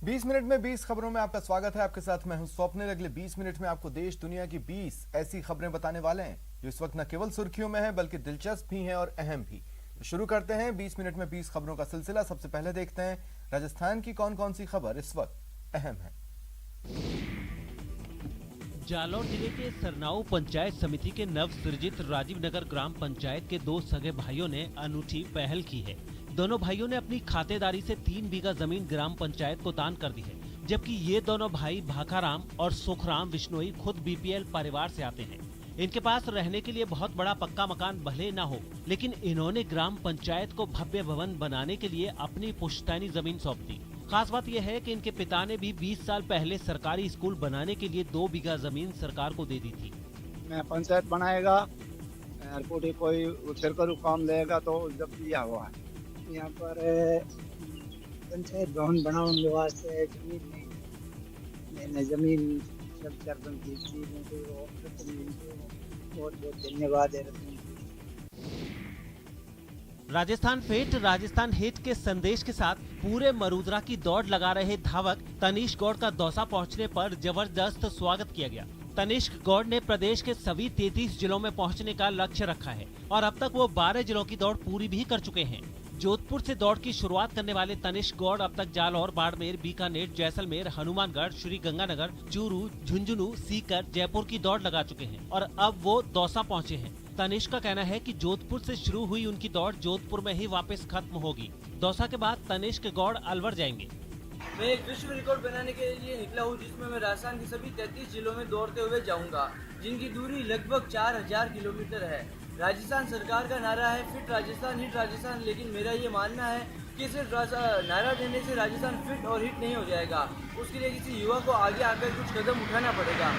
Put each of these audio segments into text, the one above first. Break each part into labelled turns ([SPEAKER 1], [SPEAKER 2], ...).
[SPEAKER 1] 20 minute में 20 खबरों में आपका स्वागत है। आपके साथ मैं हूं स्वप्निल। अगले 20 मिनट में आपको देश दुनिया की 20 ऐसी खबरें बताने वाले हैं जो इस वक्त न केवल सुर्खियों में है बल्कि दिलचस्प भी हैं और अहम भी। तो शुरू करते हैं 20 मिनट में 20 खबरों का सिलसिला। सबसे पहले देखते हैं राजस्थान की कौन कौन सी खबर इस वक्त अहम है।
[SPEAKER 2] जालौर जिले के सरनाऊ पंचायत समिति के नव सृजित राजीव नगर ग्राम पंचायत के दो सगे भाइयों ने अनूठी पहल की है। दोनों भाइयों ने अपनी खातेदारी से 3 बीघा जमीन ग्राम पंचायत को दान कर दी है, जबकि ये दोनों भाई भाखाराम और सुखराम विश्नोई खुद बीपीएल परिवार से आते हैं। इनके पास रहने के लिए बहुत बड़ा पक्का मकान भले न हो, लेकिन इन्होंने ग्राम पंचायत को भव्य भवन बनाने के लिए अपनी पुश्तैनी जमीन सौंप दी। खास बात यह है कि इनके पिता ने भी 20 साल पहले सरकारी स्कूल बनाने के लिए 2 बीघा जमीन सरकार को दे दी थी।
[SPEAKER 3] मैं पंचायत बनाएगा कोई सरकारी काम लेगा तो जब दिया हुआ है यहाँ पर पंचायत भवन बनाने वास्ते जमीन मैंने जमीन सब सरपंच की बहुत बहुत धन्यवाद है।
[SPEAKER 2] राजस्थान फेट राजस्थान हिट के संदेश के साथ पूरे मरूदरा की दौड़ लगा रहे धावक तनिष्क गौड़ का दौसा पहुंचने पर जबरदस्त स्वागत किया गया। तनिष्क गौड़ ने प्रदेश के सभी 33 जिलों में पहुंचने का लक्ष्य रखा है और अब तक वो 12 जिलों की दौड़ पूरी भी कर चुके हैं। जोधपुर से दौड़ की शुरुआत करने वाले तनिष्क गौड़ अब तक जालौर, बाड़मेर, बीकानेर, जैसलमेर, हनुमानगढ़, श्री गंगानगर, चूरू, झुंझुनू, सीकर, जयपुर की दौड़ लगा चुके हैं और अब वो दौसा पहुंचे हैं। तनिष्क का कहना है कि जोधपुर से शुरू हुई उनकी दौड़ जोधपुर में ही वापस खत्म होगी। दौसा के बाद तनिष्क गौड़ अलवर जाएंगे।
[SPEAKER 4] मैं एक विश्व रिकॉर्ड बनाने के लिए निकला हूँ, जिसमें मैं राजस्थान के सभी 33 जिलों में दौड़ते हुए जाऊंगा, जिनकी दूरी लगभग 4000 किलोमीटर है। राजस्थान सरकार का नारा है फिट राजस्थान हिट राजस्थान, लेकिन मेरा ये मानना है कि सिर्फ नारा देने से राजस्थान फिट और हिट नहीं हो जाएगा। उसके लिए किसी युवा को आगे आकर कुछ कदम उठाना पड़ेगा।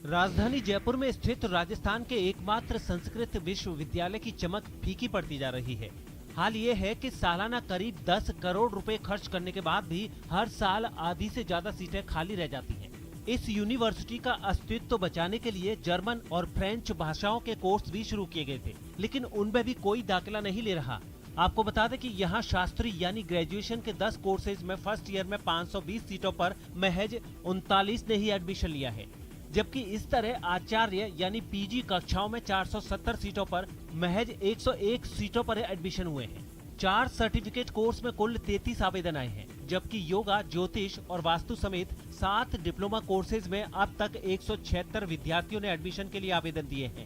[SPEAKER 2] राजधानी जयपुर में स्थित राजस्थान के एकमात्र संस्कृत विश्वविद्यालय की चमक फीकी पड़ती जा रही है। हाल ये है कि सालाना करीब 10 करोड़ रुपए खर्च करने के बाद भी हर साल आधी से ज्यादा सीटें खाली रह जाती हैं। इस यूनिवर्सिटी का अस्तित्व बचाने के लिए जर्मन और फ्रेंच भाषाओं के कोर्स भी शुरू किए गए थे, लेकिन उनमें भी कोई दाखिला नहीं ले रहा। आपको बता दें कि यहाँ शास्त्री यानी ग्रेजुएशन के 10 कोर्सेज में फर्स्ट ईयर में 520 सीटों पर महज 39 ने ही एडमिशन लिया है, जबकि इस तरह आचार्य यानी पीजी कक्षाओं में 470 सीटों पर महज 101 सीटों पर एडमिशन हुए हैं। 4 सर्टिफिकेट कोर्स में कुल 33 आवेदन आए हैं, जबकि योगा, ज्योतिष और वास्तु समेत 7 डिप्लोमा कोर्सेज में अब तक 176 विद्यार्थियों ने एडमिशन के लिए आवेदन दिए हैं।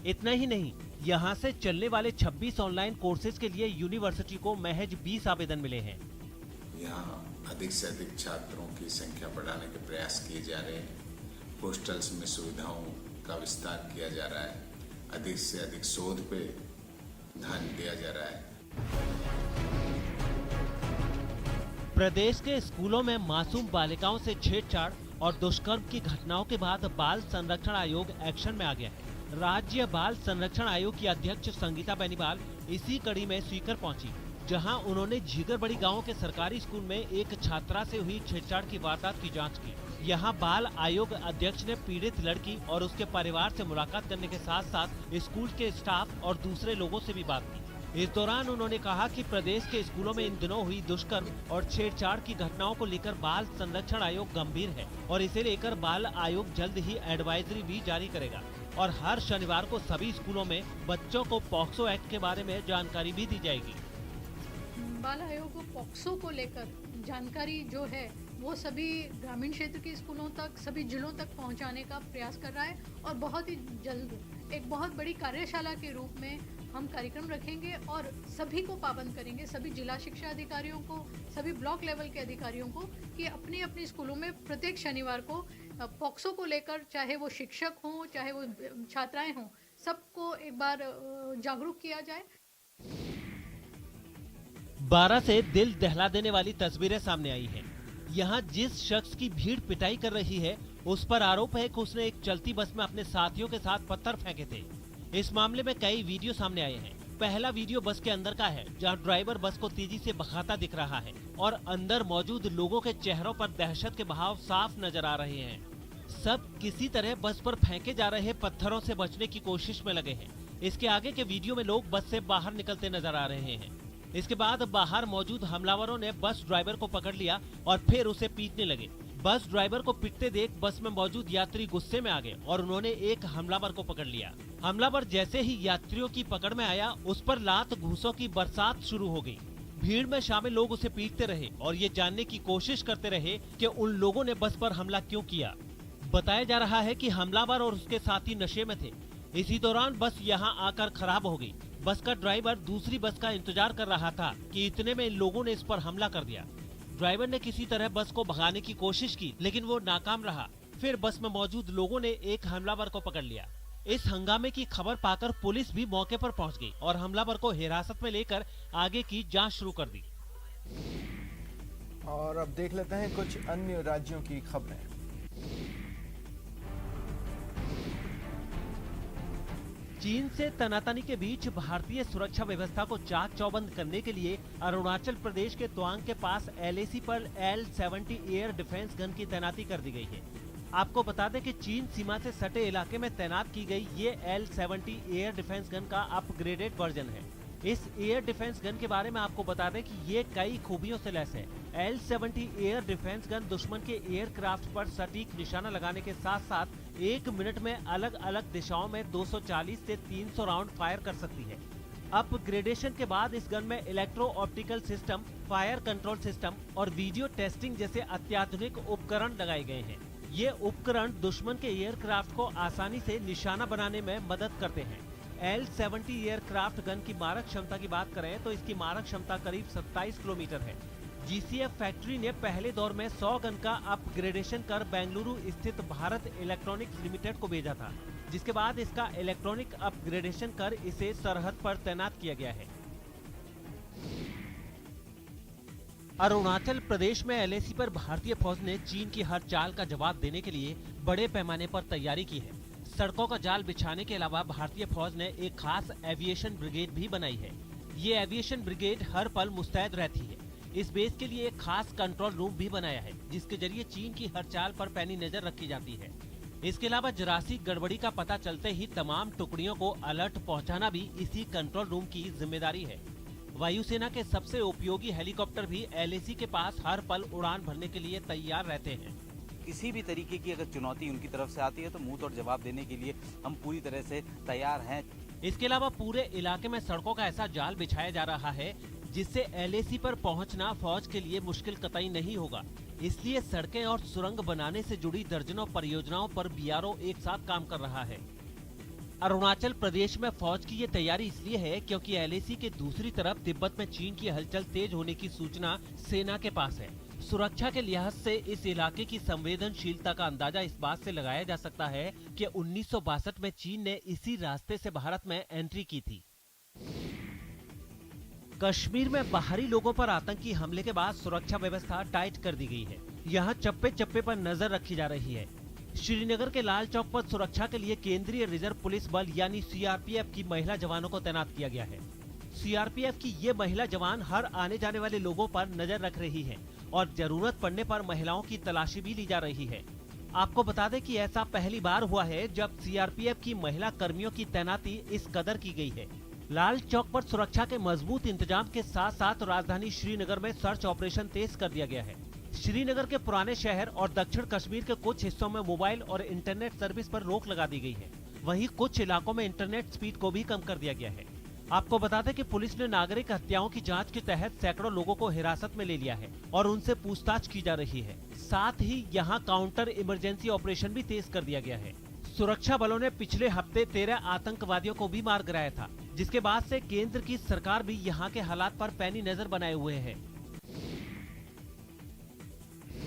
[SPEAKER 2] इतना ही नहीं, यहाँ से चलने वाले 26 ऑनलाइन कोर्सेज के लिए यूनिवर्सिटी को महज 20 आवेदन मिले हैं।
[SPEAKER 5] यहाँ अधिक से अधिक छात्रों की संख्या बढ़ाने के प्रयास किए जा रहे हैं। हॉस्टल्स में सुविधाओं का विस्तार किया जा रहा है। अधिक से अधिक शोध पे ध्यान दिया जा रहा है।
[SPEAKER 2] प्रदेश के स्कूलों में मासूम बालिकाओं से छेड़छाड़ और दुष्कर्म की घटनाओं के बाद बाल संरक्षण आयोग एक्शन में आ गया है। राज्य बाल संरक्षण आयोग की अध्यक्ष संगीता बेनीवाल इसी कड़ी में सीकर पहुंची, जहां उन्होंने झीगरबड़ी गांव के सरकारी स्कूल में एक छात्रा से हुई छेड़छाड़ की वारदात की जांच की। यहां बाल आयोग अध्यक्ष ने पीड़ित लड़की और उसके परिवार से मुलाकात करने के साथ साथ स्कूल के स्टाफ और दूसरे लोगों से भी बात की। इस दौरान उन्होंने कहा कि प्रदेश के स्कूलों में इन दिनों हुई दुष्कर्म और छेड़छाड़ की घटनाओं को लेकर बाल संरक्षण आयोग गंभीर है और इसे लेकर बाल आयोग जल्द ही एडवाइजरी भी जारी करेगा और हर शनिवार को सभी स्कूलों में बच्चों को पॉक्सो एक्ट के बारे में जानकारी भी दी जाएगी।
[SPEAKER 6] बाल आयोग को पॉक्सो को लेकर जानकारी जो है वो सभी ग्रामीण क्षेत्र के स्कूलों तक, सभी जिलों तक पहुंचाने का प्रयास कर रहा है और बहुत ही जल्द एक बहुत बड़ी कार्यशाला के रूप में हम कार्यक्रम रखेंगे और सभी को पाबंद करेंगे, सभी जिला शिक्षा अधिकारियों को, सभी ब्लॉक लेवल के अधिकारियों को, कि अपने अपने स्कूलों में प्रत्येक शनिवार को पॉक्सो को लेकर, चाहे वो शिक्षक हों चाहे वो छात्राएं हों, सबको एक बार जागरूक किया जाए।
[SPEAKER 2] 12 से दिल दहला देने वाली तस्वीरें सामने आई हैं। यहाँ जिस शख्स की भीड़ पिटाई कर रही है उस पर आरोप है कि उसने एक चलती बस में अपने साथियों के साथ पत्थर फेंके थे। इस मामले में कई वीडियो सामने आए हैं। पहला वीडियो बस के अंदर का है, जहां ड्राइवर बस को तेजी से भगाता दिख रहा है और अंदर मौजूद लोगों के चेहरों पर दहशत के बहाव साफ नजर आ रहे हैं। सब किसी तरह बस पर फेंके जा रहे पत्थरों से बचने की कोशिश में लगे हैं। इसके आगे के वीडियो में लोग बस से बाहर निकलते नजर आ रहे हैं। इसके बाद बाहर मौजूद हमलावरों ने बस ड्राइवर को पकड़ लिया और फिर उसे पीटने लगे। बस ड्राइवर को पिटते देख बस में मौजूद यात्री गुस्से में आ गए और उन्होंने एक हमलावर को पकड़ लिया। हमलावर जैसे ही यात्रियों की पकड़ में आया, उस पर लात घूंसों की बरसात शुरू हो गई। भीड़ में शामिल लोग उसे पीटते रहे और ये जानने की कोशिश करते रहे कि उन लोगों ने बस पर हमला क्यों किया। बताया जा रहा है कि हमलावर और उसके साथी नशे में थे। इसी दौरान बस यहां आकर खराब हो गई। बस का ड्राइवर दूसरी बस का इंतजार कर रहा था कि इतने में इन लोगों ने इस पर हमला कर दिया। ड्राइवर ने किसी तरह बस को भगाने की कोशिश की, लेकिन वो नाकाम रहा। फिर बस में मौजूद लोगों ने एक हमलावर को पकड़ लिया। इस हंगामे की खबर पाकर पुलिस भी मौके पर पहुंच गई और हमलावर को हिरासत में लेकर आगे की जांच शुरू कर दी।
[SPEAKER 1] और अब देख लेते हैं कुछ अन्य राज्यों की खबरें।
[SPEAKER 2] चीन से तनातनी के बीच भारतीय सुरक्षा व्यवस्था को चाक चौबंद करने के लिए अरुणाचल प्रदेश के तवांग के पास LAC पर L-70 एयर डिफेंस गन की तैनाती कर दी गई है। आपको बता दें कि चीन सीमा से सटे इलाके में तैनात की गई ये L-70 एयर डिफेंस गन का अपग्रेडेड वर्जन है। इस एयर डिफेंस गन के बारे में आपको बता दें कि ये कई खूबियों से लैस है। L-70 एयर डिफेंस गन दुश्मन के एयरक्राफ्ट पर सटीक निशाना लगाने के साथ साथ 1 मिनट में अलग अलग दिशाओं में 240 से 300 राउंड फायर कर सकती है। अपग्रेडेशन के बाद इस गन में electro optical system, fire control system और वीडियो टेस्टिंग जैसे अत्याधुनिक उपकरण लगाए गए हैं। ये उपकरण दुश्मन के एयरक्राफ्ट को आसानी से निशाना बनाने में मदद करते हैं। L-70 एयरक्राफ्ट गन की मारक क्षमता की बात करें तो इसकी मारक क्षमता करीब 27 किलोमीटर है। GCF फैक्ट्री ने पहले दौर में 100 गन का अपग्रेडेशन कर बेंगलुरु स्थित भारत इलेक्ट्रॉनिक्स लिमिटेड को भेजा था, जिसके बाद इसका इलेक्ट्रॉनिक अपग्रेडेशन कर इसे सरहद पर तैनात किया गया है। अरुणाचल प्रदेश में LAC पर भारतीय फौज ने चीन की हर चाल का जवाब देने के लिए बड़े पैमाने पर तैयारी की है। सड़कों का जाल बिछाने के अलावा भारतीय फौज ने एक खास एविएशन ब्रिगेड भी बनाई है। ये एविएशन ब्रिगेड हर पल मुस्तैद रहती है। इस बेस के लिए एक खास कंट्रोल रूम भी बनाया है, जिसके जरिए चीन की हर चाल पर पैनी नजर रखी जाती है। इसके अलावा जरासी गड़बड़ी का पता चलते ही तमाम टुकड़ियों को अलर्ट पहुंचाना भी इसी कंट्रोल रूम की जिम्मेदारी है। वायुसेना के सबसे उपयोगी हेलीकॉप्टर भी LAC के पास हर पल उड़ान भरने के लिए तैयार रहते हैं।
[SPEAKER 7] किसी भी तरीके की अगर चुनौती उनकी तरफ से आती है तो मुंह तोड़ जवाब देने के लिए हम पूरी तरह से तैयार हैं।
[SPEAKER 2] इसके अलावा पूरे इलाके में सड़कों का ऐसा जाल बिछाया जा रहा है जिससे LAC पर पहुंचना फौज के लिए मुश्किल कतई नहीं होगा। इसलिए सड़कें और सुरंग बनाने से जुड़ी दर्जनों परियोजनाओं पर BRO एक साथ काम कर रहा है। अरुणाचल प्रदेश में फौज की ये तैयारी इसलिए है क्योंकि LAC के दूसरी तरफ तिब्बत में चीन की हलचल तेज होने की सूचना सेना के पास है। सुरक्षा के लिहाज से इस इलाके की संवेदनशीलता का अंदाजा इस बात से लगाया जा सकता है कि 1962 में चीन ने इसी रास्ते से भारत में एंट्री की थी। कश्मीर में बाहरी लोगों पर आतंकी हमले के बाद सुरक्षा व्यवस्था टाइट कर दी गई है। यहाँ चप्पे चप्पे पर नजर रखी जा रही है। श्रीनगर के लाल चौक पर सुरक्षा के लिए केंद्रीय रिजर्व पुलिस बल यानी CRPF की महिला जवानों को तैनात किया गया है। CRPF की ये महिला जवान हर आने जाने वाले लोगों पर नजर रख रही है और जरूरत पड़ने पर महिलाओं की तलाशी भी ली जा रही है। आपको बता दें कि ऐसा पहली बार हुआ है जब CRPF की महिला कर्मियों की तैनाती इस कदर की गई है। लाल चौक पर सुरक्षा के मजबूत इंतजाम के साथ साथ राजधानी श्रीनगर में सर्च ऑपरेशन तेज कर दिया गया है। श्रीनगर के पुराने शहर और दक्षिण कश्मीर के कुछ हिस्सों में मोबाइल और इंटरनेट सर्विस पर रोक लगा दी गई है। वहीं कुछ इलाकों में इंटरनेट स्पीड को भी कम कर दिया गया है। आपको बता दें कि पुलिस ने नागरिक हत्याओं की जांच के तहत सैकड़ों लोगों को हिरासत में ले लिया है और उनसे पूछताछ की जा रही है। साथ ही यहां काउंटर इमरजेंसी ऑपरेशन भी तेज कर दिया गया है। सुरक्षा बलों ने पिछले हफ्ते 13 आतंकवादियों को भी मार गिराया था, जिसके बाद से केंद्र की सरकार भी यहां के हालात पर पैनी नजर बनाए हुए है।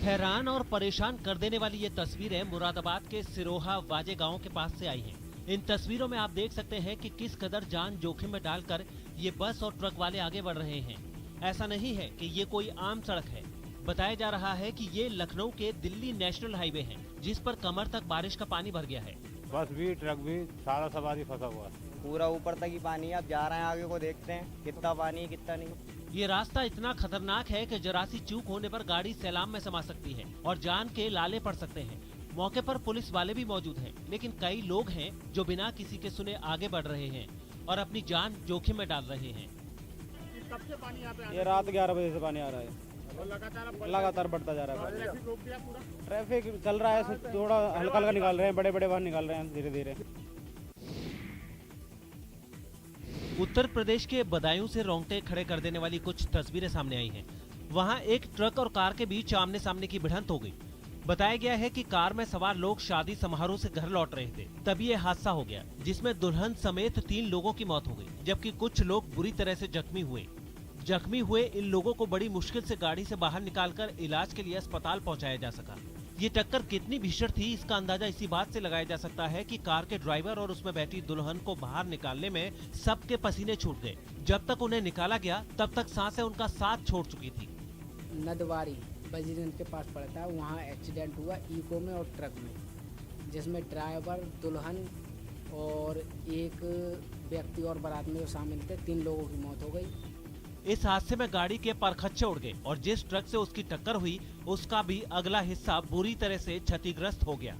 [SPEAKER 2] हैरान और परेशान कर देने वाली ये तस्वीरें मुरादाबाद के सिरोहा वाजे गांव के पास से आई हैं। इन तस्वीरों में आप देख सकते हैं कि किस कदर जान जोखिम में डालकर ये बस और ट्रक वाले आगे बढ़ रहे हैं। ऐसा नहीं है कि ये कोई आम सड़क है। बताया जा रहा है कि ये लखनऊ के दिल्ली नेशनल हाईवे है, जिस पर कमर तक बारिश का पानी भर गया है।
[SPEAKER 8] बस भी ट्रक भी सारा सवारी फंसा हुआ है।
[SPEAKER 9] पूरा ऊपर तक ही पानी है। अब जा रहे हैं आगे को, देखते हैं कितना पानी है कितना नहीं।
[SPEAKER 2] ये रास्ता इतना खतरनाक है कि जरा सी चूक होने पर गाड़ी सैलाब में समा सकती है और जान के लाले पड़ सकते हैं। मौके पर पुलिस वाले भी मौजूद हैं, लेकिन कई लोग हैं जो बिना किसी के सुने आगे बढ़ रहे हैं और अपनी जान जोखिम में डाल रहे हैं।
[SPEAKER 8] कब से पानी यहाँ पे
[SPEAKER 9] ये रात 11 बजे से पानी आ रहा है,
[SPEAKER 8] और
[SPEAKER 9] लगातार बढ़ता जा रहा है।
[SPEAKER 8] ट्रैफिक रोक दिया पूरा?
[SPEAKER 9] ट्रैफिक चल रहा है, थोड़ा हल्का हल्का निकाल रहे हैं, बड़े बड़े वाहन निकाल रहे हैं धीरे धीरे।
[SPEAKER 2] उत्तर प्रदेश के बदायूं से रोंगटे खड़े कर देने वाली कुछ तस्वीरें सामने आई हैं। वहां एक ट्रक और कार के बीच आमने सामने की भिड़ंत हो गई। बताया गया है कि कार में सवार लोग शादी समारोह से घर लौट रहे थे, तभी ये हादसा हो गया, जिसमें दुल्हन समेत 3 लोगों की मौत हो गई, जबकि कुछ लोग बुरी तरह से जख्मी हुए। जख्मी हुए इन लोगों को बड़ी मुश्किल से गाड़ी से बाहर निकालकर इलाज के लिए अस्पताल पहुंचाया जा सका। ये टक्कर कितनी भीषण थी, इसका अंदाजा इसी बात से लगाया जा सकता है कि कार के ड्राइवर और उसमें बैठी दुल्हन को बाहर निकालने में सबके पसीने छूट गए। जब तक उन्हें निकाला गया तब तक सांसें उनका साथ छोड़ चुकी थी।
[SPEAKER 10] नदवारी बजीगंज के पास पड़ता है, वहाँ एक्सीडेंट हुआ इको में और ट्रक में, जिसमें ड्राइवर, दुल्हन और एक व्यक्ति और बारात में जो शामिल थे, 3 लोगों की मौत हो गई।
[SPEAKER 2] इस हादसे में गाड़ी के परखच्चे उड़ गए और जिस ट्रक से उसकी टक्कर हुई उसका भी अगला हिस्सा बुरी तरह से क्षतिग्रस्त हो गया।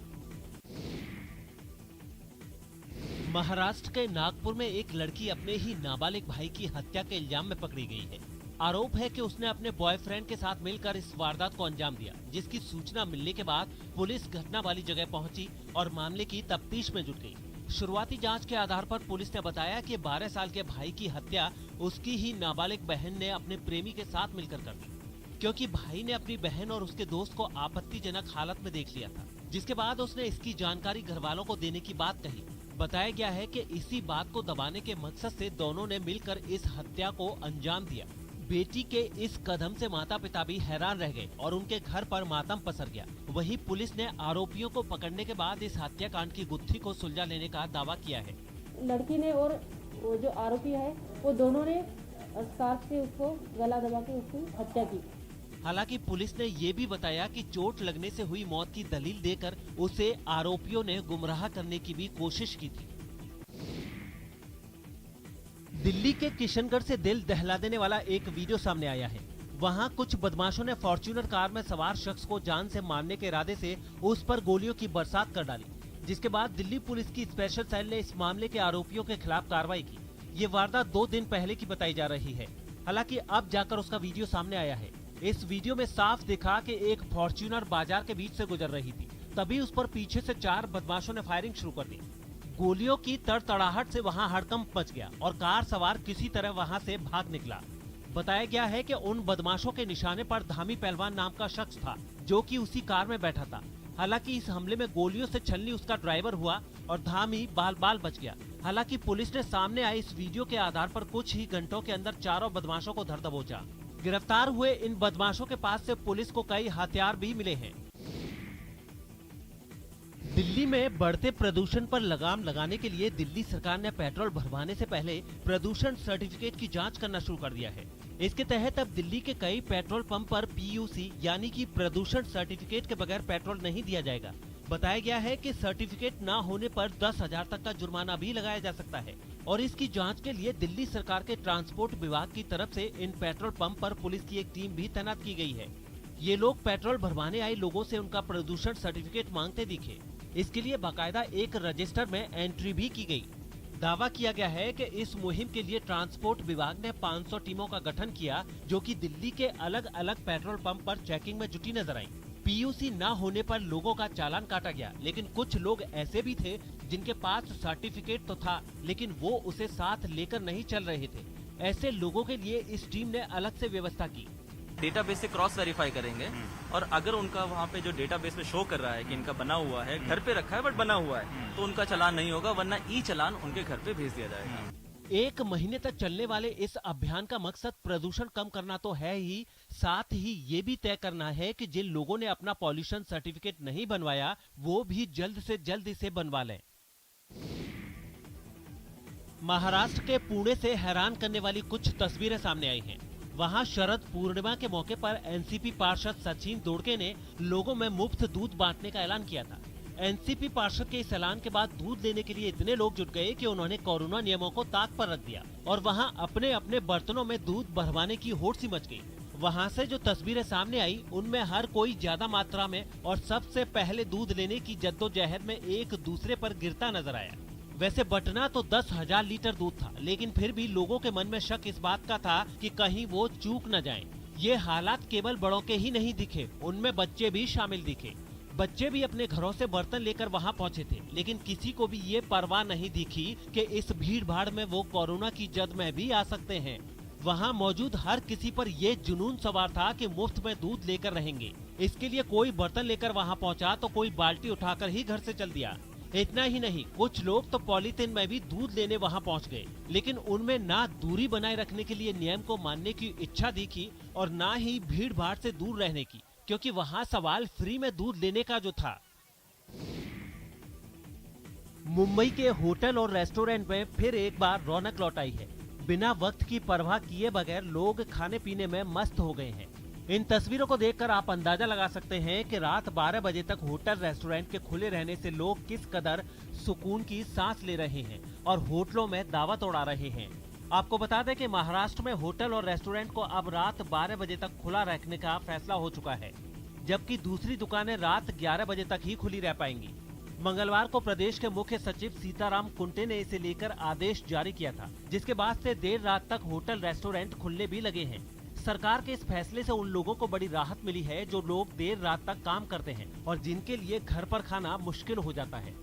[SPEAKER 2] महाराष्ट्र के नागपुर में एक लड़की अपने ही नाबालिग भाई की हत्या के इल्जाम में पकड़ी गई है। आरोप है कि उसने अपने बॉयफ्रेंड के साथ मिलकर इस वारदात को अंजाम दिया, जिसकी सूचना मिलने के बाद पुलिस घटना वाली जगह पहुंची और मामले की तफ्तीश में जुट गई। शुरुआती जांच के आधार पर पुलिस ने बताया कि 12 साल के भाई की हत्या उसकी ही नाबालिग बहन ने अपने प्रेमी के साथ मिलकर कर दी, क्योंकि भाई ने अपनी बहन और उसके दोस्त को आपत्तिजनक हालत में देख लिया था, जिसके बाद उसने इसकी जानकारी घर वालों को देने की बात कही। बताया गया है कि इसी बात को दबाने के मकसद से दोनों ने मिलकर इस हत्या को अंजाम दिया। बेटी के इस कदम से माता पिता भी हैरान रह गए और उनके घर पर मातम पसर गया। वहीं पुलिस ने आरोपियों को पकड़ने के बाद इस हत्याकांड की गुत्थी को सुलझा लेने का दावा किया है।
[SPEAKER 11] लड़की ने और वो जो आरोपी है वो दोनों ने स्कार्फ से उसको गला दबा के उसकी हत्या की।
[SPEAKER 2] हालांकि पुलिस ने ये भी बताया कि चोट लगने से हुई मौत की दलील देकर उसे आरोपियों ने गुमराह करने की भी कोशिश की थी। दिल्ली के किशनगढ़ से दिल दहला देने वाला एक वीडियो सामने आया है। वहां कुछ बदमाशों ने फॉर्च्यूनर कार में सवार शख्स को जान से मारने के इरादे से उस पर गोलियों की बरसात कर डाली, जिसके बाद दिल्ली पुलिस की स्पेशल सेल ने इस मामले के आरोपियों के खिलाफ कार्रवाई की। ये वारदात 2 दिन पहले की बताई जा रही है। हालांकि अब जाकर उसका वीडियो सामने आया है। इस वीडियो में साफ दिखा कि एक फॉर्च्यूनर बाजार के बीच से गुजर रही थी, तभी उस पर पीछे से 4 बदमाशों ने फायरिंग शुरू कर दी। गोलियों की तड़तड़ाहट से वहां हड़कंप मच गया और कार सवार किसी तरह वहां से भाग निकला। बताया गया है कि उन बदमाशों के निशाने पर धामी पहलवान नाम का शख्स था, जो कि उसी कार में बैठा था। हालांकि इस हमले में गोलियों से छलनी उसका ड्राइवर हुआ और धामी बाल बाल बच गया। हालांकि पुलिस ने सामने आए इस वीडियो के आधार पर कुछ ही घंटों के अंदर 4 बदमाशों को धर दबोचा। गिरफ्तार हुए इन बदमाशों के पास से पुलिस को कई हथियार भी मिले हैं। दिल्ली में बढ़ते प्रदूषण पर लगाम लगाने के लिए दिल्ली सरकार ने पेट्रोल भरवाने से पहले प्रदूषण सर्टिफिकेट की जांच करना शुरू कर दिया है। इसके तहत अब दिल्ली के कई पेट्रोल पंप पर PUC यानी कि प्रदूषण सर्टिफिकेट के बगैर पेट्रोल नहीं दिया जाएगा। बताया गया है कि सर्टिफिकेट न होने पर 10,000 तक का जुर्माना भी लगाया जा सकता है और इसकी जांच के लिए दिल्ली सरकार के ट्रांसपोर्ट विभाग की तरफ से इन पेट्रोल पंप पर पुलिस की एक टीम भी तैनात की गई है। ये लोग पेट्रोल भरवाने आए लोगों से उनका प्रदूषण सर्टिफिकेट मांगते दिखे। इसके लिए बाकायदा एक रजिस्टर में एंट्री भी की गई। दावा किया गया है कि इस मुहिम के लिए ट्रांसपोर्ट विभाग ने 500 टीमों का गठन किया, जो कि दिल्ली के अलग अलग पेट्रोल पंप पर चेकिंग में जुटी नजर आई। PUC न होने पर लोगों का चालान काटा गया, लेकिन कुछ लोग ऐसे भी थे जिनके पास सर्टिफिकेट तो था, लेकिन वो उसे साथ लेकर नहीं चल रहे थे। ऐसे लोगों के लिए इस टीम ने अलग से व्यवस्था की।
[SPEAKER 12] डेटाबेस से क्रॉस वेरीफाई करेंगे और अगर उनका वहाँ पे जो डेटाबेस में शो कर रहा है कि इनका बना हुआ है, घर पे रखा है बट बना हुआ है, तो उनका चालान नहीं होगा, वरना ई-चालान उनके घर पे भेज दिया जाएगा।
[SPEAKER 2] 1 महीने तक चलने वाले इस अभियान का मकसद प्रदूषण कम करना तो है ही, साथ ही ये भी तय करना है कि जिन लोगों ने अपना पॉल्यूशन सर्टिफिकेट नहीं बनवाया वो भी जल्द से जल्द इसे बनवा लें। महाराष्ट्र के पुणे से हैरान करने वाली कुछ तस्वीरें सामने आई हैं। वहां शरद पूर्णिमा के मौके पर एनसीपी पार्षद सचिन दोड़के ने लोगों में मुफ्त दूध बांटने का ऐलान किया था। एनसीपी पार्षद के इस ऐलान के बाद दूध लेने के लिए इतने लोग जुट गए कि उन्होंने कोरोना नियमों को ताक पर रख दिया और वहां अपने अपने बर्तनों में दूध भरवाने की होड़ सी मच गई। वहां से जो तस्वीरें सामने आई उनमें हर कोई ज्यादा मात्रा में और सबसे पहले दूध लेने की जद्दोजहद में एक दूसरे पर गिरता नजर आया। वैसे बटना तो 10,000 लीटर दूध था, लेकिन फिर भी लोगों के मन में शक इस बात का था कि कहीं वो चूक न जाएं। ये हालात केवल बड़ों के ही नहीं दिखे, उनमें बच्चे भी शामिल दिखे। बच्चे भी अपने घरों से बर्तन लेकर वहां पहुंचे थे, लेकिन किसी को भी ये परवाह नहीं दिखी कि इस भीड़ भाड़ में वो कोरोना की जद में भी आ सकते हैं। वहां मौजूद हर किसी पर ये जुनून सवार था कि मुफ्त में दूध लेकर रहेंगे। इसके लिए कोई बर्तन लेकर वहां पहुंचा तो कोई बाल्टी उठाकर ही घर से चल दिया। इतना ही नहीं, कुछ लोग तो पॉलीथिन में भी दूध लेने वहां पहुंच गए, लेकिन उनमें ना दूरी बनाए रखने के लिए नियम को मानने की इच्छा दिखी और ना ही भीड़ भाड़ से दूर रहने की, क्योंकि वहां सवाल फ्री में दूध लेने का जो था। मुंबई के होटल और रेस्टोरेंट में फिर एक बार रौनक लौट आई है। बिना वक्त की परवाह किए बगैर लोग खाने पीने में मस्त हो गए हैं। इन तस्वीरों को देखकर आप अंदाजा लगा सकते हैं कि रात 12 बजे तक होटल रेस्टोरेंट के खुले रहने से लोग किस कदर सुकून की सांस ले रहे हैं और होटलों में दावत उड़ा रहे हैं। आपको बता दें कि महाराष्ट्र में होटल और रेस्टोरेंट को अब रात 12 बजे तक खुला रखने का फैसला हो चुका है, जबकि दूसरी दुकानें रात 11 बजे तक ही खुली रह पाएंगी। मंगलवार को प्रदेश के मुख्य सचिव सीताराम कुंटे ने इसे लेकर आदेश जारी किया था, जिसके बाद से देर रात तक होटल रेस्टोरेंट खुलने भी लगे हैं। सरकार के इस फैसले से उन लोगों को बड़ी राहत मिली है जो लोग देर रात तक काम करते हैं और जिनके लिए घर पर खाना मुश्किल हो जाता है।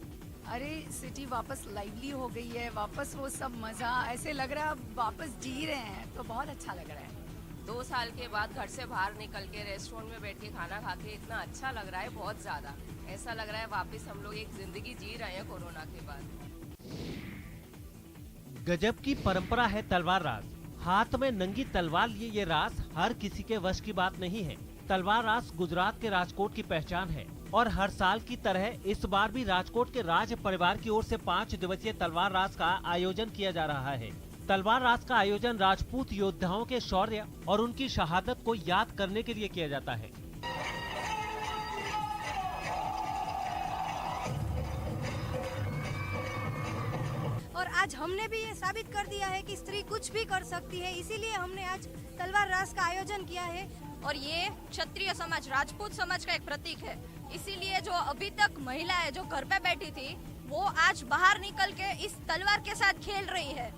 [SPEAKER 13] अरे सिटी वापस लाइवली हो गई है, वापस वो सब मजा, ऐसे लग रहा है वापस जी रहे हैं, तो बहुत अच्छा लग रहा है।
[SPEAKER 14] 2 साल के बाद घर से बाहर निकल के रेस्टोरेंट में बैठ के खाना खा के इतना अच्छा लग रहा है, बहुत ज्यादा ऐसा लग रहा है वापस हम लोग एक जिंदगी जी रहे हैं कोरोना के बाद।
[SPEAKER 2] गजब की परंपरा है तलवार रास। हाथ में नंगी तलवार लिए ये रास हर किसी के वश की बात नहीं है। तलवार रास गुजरात के राजकोट की पहचान है और हर साल की तरह इस बार भी राजकोट के राज परिवार की ओर से 5 दिवसीय तलवार रास का आयोजन किया जा रहा है। तलवार रास का आयोजन राजपूत योद्धाओं के शौर्य और उनकी शहादत को याद करने के लिए किया जाता है।
[SPEAKER 15] और आज हमने भी ये साबित कर दिया है कि स्त्री कुछ भी कर सकती है, इसीलिए हमने आज तलवार रास का आयोजन किया है।
[SPEAKER 14] और ये क्षत्रिय समाज, राजपूत समाज का एक प्रतीक है, इसीलिए जो अभी तक महिलाएं जो घर पे बैठी थी वो आज बाहर निकल के इस तलवार के साथ खेल रही है।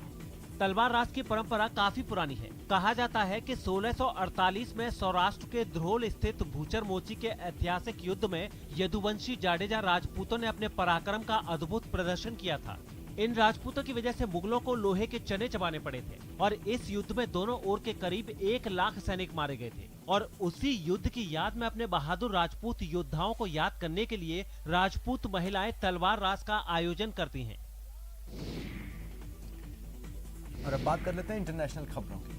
[SPEAKER 2] तलवार रास की परंपरा काफी पुरानी है। कहा जाता है कि 1648 में सौराष्ट्र के ध्रोल स्थित भूचर मोची के ऐतिहासिक युद्ध में यदुवंशी जाडेजा राजपूतों ने अपने पराक्रम का अद्भुत प्रदर्शन किया था। इन राजपूतों की वजह से मुगलों को लोहे के चने चबाने पड़े थे और इस युद्ध में दोनों ओर के करीब 1 लाख सैनिक मारे गए थे। और उसी युद्ध की याद में अपने बहादुर राजपूत योद्धाओं को याद करने के लिए राजपूत महिलाएं तलवार रास का आयोजन करती हैं।
[SPEAKER 1] और अब बात कर लेते हैं इंटरनेशनल खबरों की।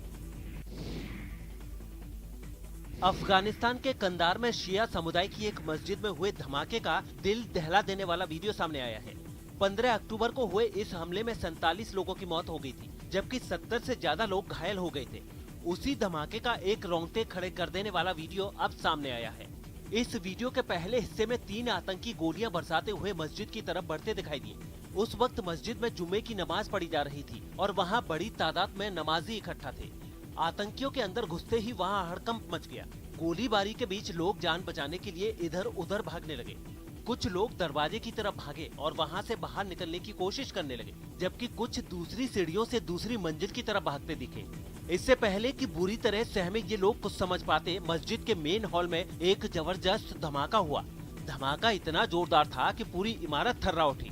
[SPEAKER 2] अफगानिस्तान के कंदार में शिया समुदाय की एक मस्जिद में हुए धमाके का दिल दहला देने वाला वीडियो सामने आया है। 15 अक्टूबर को हुए इस हमले में 47 लोगों की मौत हो गई थी, जबकि 70 से ज्यादा लोग घायल हो गए थे। उसी धमाके का एक रोंगटे खड़े कर देने वाला वीडियो अब सामने आया है। इस वीडियो के पहले हिस्से में 3 आतंकी गोलियां बरसाते हुए मस्जिद की तरफ बढ़ते दिखाई दिए। उस वक्त मस्जिद में जुम्मे की नमाज पढ़ी जा रही थी और वहां बड़ी तादाद में नमाजी इकट्ठा थे। आतंकियों के अंदर घुसते ही वहां हड़कंप मच गया। गोलीबारी के बीच लोग जान बचाने के लिए इधर उधर भागने लगे। कुछ लोग दरवाजे की तरफ भागे और वहां से बाहर निकलने की कोशिश करने लगे, जबकि कुछ दूसरी सीढ़ियों से दूसरी मंजिल की तरफ भागते दिखे। इससे पहले कि बुरी तरह सहमे ये लोग कुछ समझ पाते, मस्जिद के मेन हॉल में एक जबरदस्त धमाका हुआ। धमाका इतना जोरदार था कि पूरी इमारत थर्रा उठी।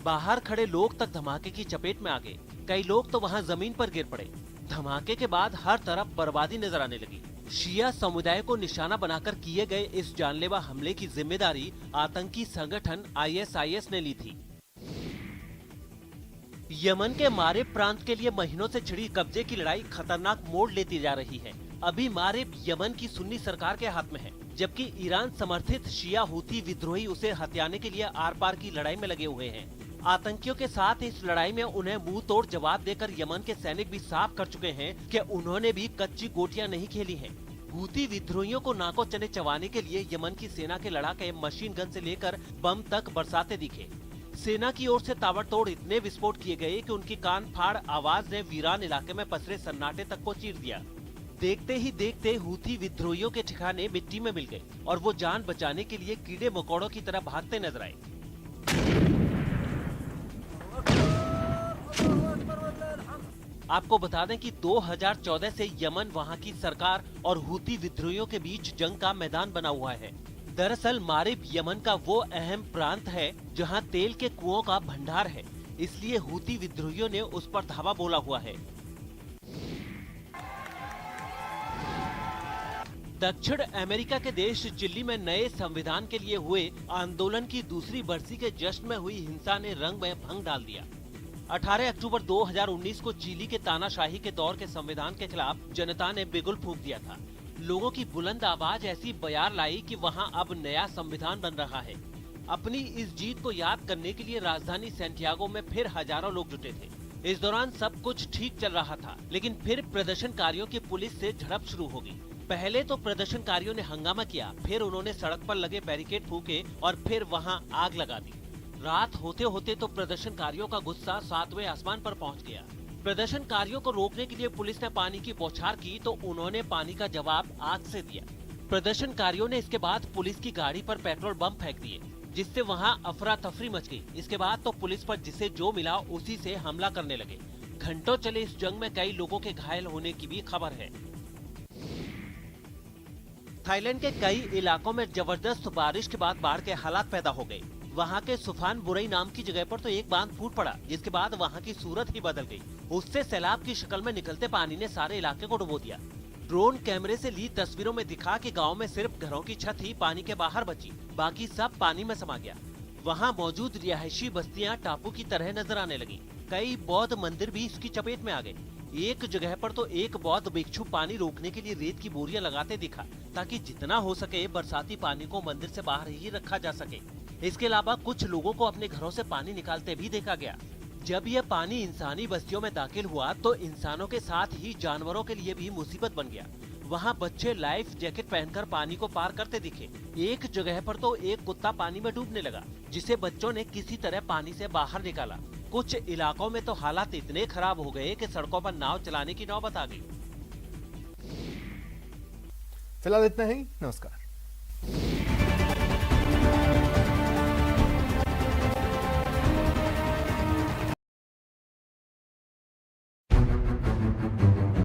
[SPEAKER 2] बाहर खड़े लोग तक धमाके की चपेट में आ गए। कई लोग तो वहां जमीन पर गिर पड़े। धमाके के बाद हर तरफ बर्बादी नजर आने लगी। शिया समुदाय को निशाना बनाकर किए गए इस जानलेवा हमले की जिम्मेदारी आतंकी संगठन ISIS ने ली थी। यमन के मारिब प्रांत के लिए महीनों से छिड़ी कब्जे की लड़ाई खतरनाक मोड़ लेती जा रही है। अभी मारिब यमन की सुन्नी सरकार के हाथ में है, जबकि ईरान समर्थित शिया हूथी विद्रोही उसे हथियाने के लिए आर पार की लड़ाई में लगे हुए हैं। आतंकियों के साथ इस लड़ाई में उन्हें मुंह तोड़ जवाब देकर यमन के सैनिक भी साफ कर चुके हैं कि उन्होंने भी कच्ची गोटियां नहीं खेली हैं। हूथी विद्रोहियों को नाको चने चबाने के लिए यमन की सेना के लड़ाके मशीन गन से लेकर बम तक बरसाते दिखे। सेना की ओर से ताबड़तोड़ इतने विस्फोट किए गए कि उनकी कान फाड़ आवाज ने वीरान इलाके में पसरे सन्नाटे तक को चीर दिया। देखते ही देखते हूथी विद्रोहियों के ठिकाने मिट्टी में मिल गए और वो जान बचाने के लिए कीड़े मकोड़ों की तरह भागते नजर आए। आपको बता दें कि 2014 से यमन वहां की सरकार और हूती विद्रोहियों के बीच जंग का मैदान बना हुआ है। दरअसल मारिब यमन का वो अहम प्रांत है जहां तेल के कुओं का भंडार है, इसलिए हूती विद्रोहियों ने उस पर धावा बोला हुआ है। दक्षिण अमेरिका के देश चिली में नए संविधान के लिए हुए आंदोलन की दूसरी बरसी के जश्न में हुई हिंसा ने रंग में भंग डाल दिया। 18 अक्टूबर 2019 को चिली के तानाशाही के दौर के संविधान के खिलाफ जनता ने बिगुल फूंक दिया था। लोगों की बुलंद आवाज ऐसी बयार लाई कि वहां अब नया संविधान बन रहा है। अपनी इस जीत को याद करने के लिए राजधानी सैंटियागो में फिर हजारों लोग जुटे थे। इस दौरान सब कुछ ठीक चल रहा था, लेकिन फिर प्रदर्शनकारियों की पुलिस से झड़प शुरू हो गई। पहले तो प्रदर्शनकारियों ने हंगामा किया, फिर उन्होंने सड़क पर लगे बैरिकेड फूके और फिर वहां आग लगा दी। रात होते होते तो प्रदर्शनकारियों का गुस्सा 7वें आसमान पर पहुंच गया। प्रदर्शनकारियों को रोकने के लिए पुलिस ने पानी की बौछार की तो उन्होंने पानी का जवाब आग से दिया। प्रदर्शनकारियों ने इसके बाद पुलिस की गाड़ी पर पेट्रोल बम फेंक दिए, जिससे वहां अफरा तफरी मच गई। इसके बाद तो पुलिस पर जिसे जो मिला उसी से हमला करने लगे। घंटों चले इस जंग में कई लोगों के घायल होने की भी खबर है। थाईलैंड के कई इलाकों में जबरदस्त बारिश के बाद बाढ़ के हालात पैदा हो गए। वहां के सुफान बुरई नाम की जगह पर तो एक बांध फूट पड़ा, जिसके बाद वहां की सूरत ही बदल गई। उससे सैलाब की शक्ल में निकलते पानी ने सारे इलाके को डुबो दिया। ड्रोन कैमरे से ली तस्वीरों में दिखा कि गांव में सिर्फ घरों की छत ही पानी के बाहर बची, बाकी सब पानी में समा गया। वहां मौजूद रिहायशी बस्तियां टापू की तरह नजर आने लगी। कई बौद्ध मंदिर भी इसकी चपेट में आ गए। एक जगह पर तो एक बौद्ध भिक्षु पानी रोकने के लिए रेत की बोरियां लगाते दिखा, ताकि जितना हो सके बरसाती पानी को मंदिर से बाहर ही रखा जा सके। इसके अलावा कुछ लोगों को अपने घरों से पानी निकालते भी देखा गया। जब यह पानी इंसानी बस्तियों में दाखिल हुआ तो इंसानों के साथ ही जानवरों के लिए भी मुसीबत बन गया। वहां बच्चे लाइफ जैकेट पहनकर पानी को पार करते दिखे। एक जगह पर तो एक कुत्ता पानी में डूबने लगा, जिसे बच्चों ने किसी तरह पानी से बाहर निकाला। कुछ इलाकों में तो हालात इतने खराब हो गए कि सड़कों पर नाव चलाने की नौबत आ गई।
[SPEAKER 1] फिलहाल इतना ही, नमस्कार।